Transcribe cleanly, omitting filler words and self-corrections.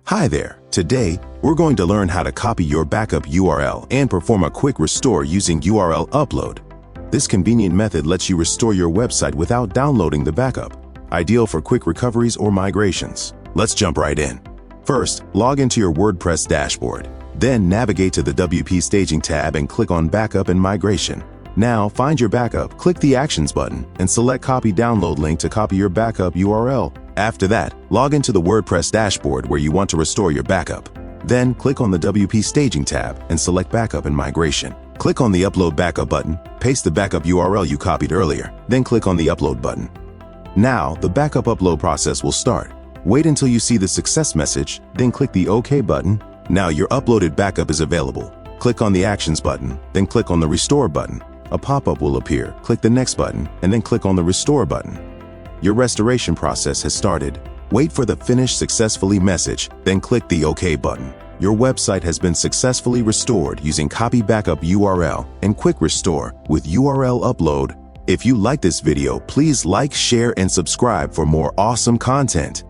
Hi there. Today, we're going to learn how to copy your backup URL and perform a quick restore using URL upload. This convenient method lets you restore your website without downloading the backup, ideal for quick recoveries or migrations. Let's jump right in. First, log into your WordPress dashboard. Then navigate to the WP Staging tab and click on Backup and Migration. Now, find your backup, click the Actions button, and select Copy Download link to copy your backup URL. After that, log into the WordPress dashboard where you want to restore your backup. Then, click on the WP Staging tab and select Backup and Migration. Click on the Upload Backup button, paste the backup URL you copied earlier, then click on the Upload button. Now, the backup upload process will start. Wait until you see the success message, then click the OK button. Now your uploaded backup is available. Click on the Actions button, then click on the Restore button. A pop-up will appear. Click the Next button, and then click on the Restore button. Your restoration process has started. Wait for the Finish Successfully message, then click the OK button. Your website has been successfully restored using Copy Backup URL and Quick Restore with URL Upload. If you like this video, please like, share, and subscribe for more awesome content.